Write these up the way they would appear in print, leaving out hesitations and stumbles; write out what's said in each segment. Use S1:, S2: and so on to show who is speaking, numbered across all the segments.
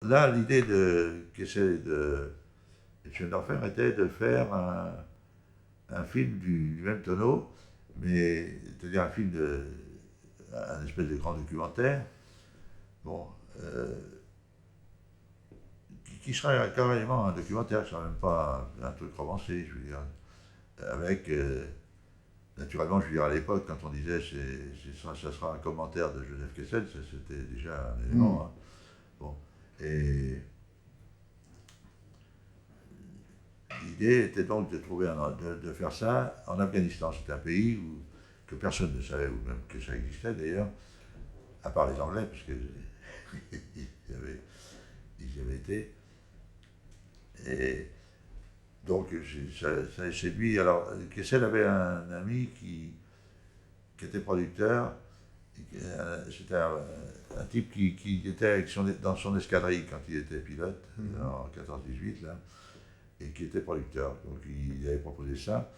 S1: là, l'idée qu'essaie de Schoenhofer était de faire un film du même tonneau, mais c'est-à-dire un film un espèce de grand documentaire, bon, qui sera carrément un documentaire, qui ne sera même pas un truc romancé, je veux dire, avec, naturellement, je veux dire, à l'époque, quand on disait ça sera un commentaire de Joseph Kessel, c'était déjà un élément. Hein. Bon, et l'idée était donc de faire ça en Afghanistan. C'était un pays que personne ne savait, ou même que ça existait d'ailleurs, à part les Anglais, parce qu'ils y avaient été. Et donc, ça a séduit. Alors, Kessel avait un ami qui était producteur. C'était un type qui était dans son escadrille quand il était pilote, en 14-18, là, et qui était producteur. Donc, il avait proposé ça.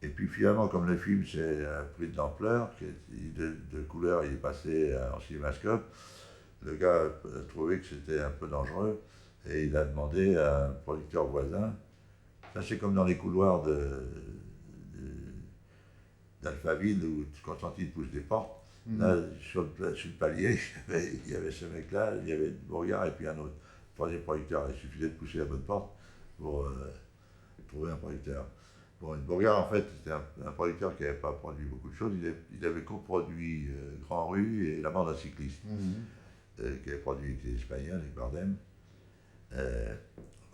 S1: Et puis, finalement, comme le film a pris de l'ampleur, de couleur, il est passé en cinémascope, le gars a trouvé que c'était un peu dangereux. Et il a demandé à un producteur voisin, ça c'est comme dans les couloirs d'Alphaville où Constantine pousse des portes, là sur le palier, il y avait ce mec-là, il y avait Bourgard et puis un autre, troisième producteur. Il suffisait de pousser la bonne porte pour trouver un producteur. Bon, Bourgard en fait c'était un producteur qui n'avait pas produit beaucoup de choses, il avait coproduit Grand Rue et La Bande d'un cycliste, qui avait produit avec les Espagnols, avec Bardem.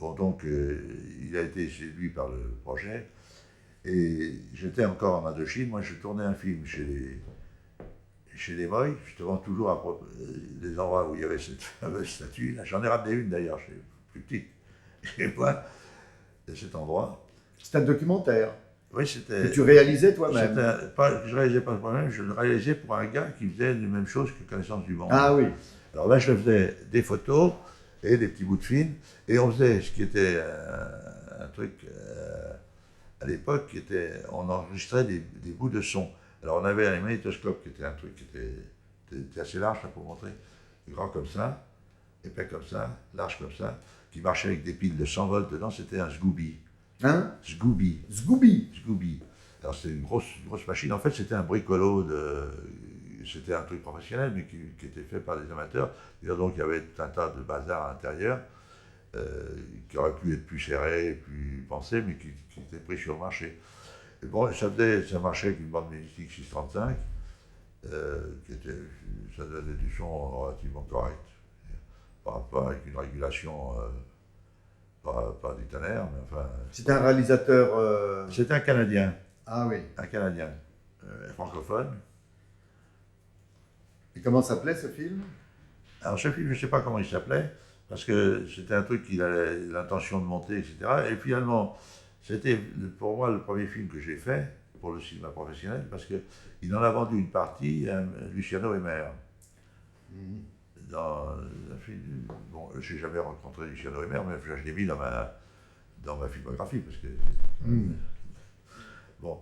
S1: Bon, donc, il a été séduit par le projet. Et j'étais encore en Indochine. Moi, je tournais un film chez les Moy, justement, toujours à des endroits où il y avait cette fameuse statue. Là, j'en ai ramené une d'ailleurs, plus petite, chez moi, de cet endroit.
S2: C'était un documentaire.
S1: Oui, c'était.
S2: Que tu réalisais toi-même.
S1: Je ne réalisais pas moi-même, je le réalisais pour un gars qui faisait les mêmes choses que Connaissance du Monde.
S2: Ah oui.
S1: Alors là, je faisais des photos et des petits bouts de film, et on faisait ce qui était un truc à l'époque, on enregistrait des bouts de son. Alors on avait un magnétoscope qui était un truc qui était assez large, là, pour montrer, grand comme ça, épais comme ça, large comme ça, qui marchait avec des piles de 100 volts dedans, c'était un Scooby.
S2: Hein?
S1: Scooby.
S2: Scooby.
S1: Scooby. Alors c'était une grosse machine, en fait c'était un bricolo c'était un truc professionnel, mais qui était fait par des amateurs. Et donc il y avait tout un tas de bazar à l'intérieur, qui aurait pu être plus serré, plus pensé, mais qui était pris sur le marché. Et bon, ça marchait avec une bande magnétique 635, ça donnait du son relativement correct, pas avec une régulation, pas du tonnerre, mais enfin...
S2: C'était un réalisateur...
S1: C'était un Canadien.
S2: Ah oui.
S1: Un Canadien, francophone.
S2: Et comment s'appelait ce film?
S1: Alors ce film, je ne sais pas comment il s'appelait, parce que c'était un truc qu'il avait l'intention de monter, etc. Et finalement, c'était pour moi le premier film que j'ai fait pour le cinéma professionnel, parce qu'il en a vendu une partie à Luciano Emer. Dans un film, bon, je n'ai jamais rencontré Luciano Emer, mais je l'ai mis dans ma filmographie, parce que... Bon,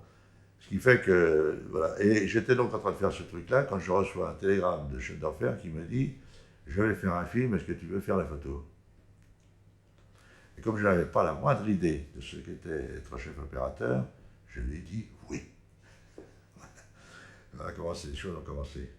S1: ce qui fait que, voilà, et j'étais donc en train de faire ce truc-là, quand je reçois un télégramme de Schoenhofer qui me dit « Je vais faire un film, est-ce que tu veux faire la photo ?» Et comme je n'avais pas la moindre idée de ce qu'était être chef opérateur, je lui ai dit « Oui ». Voilà, les choses ont commencé.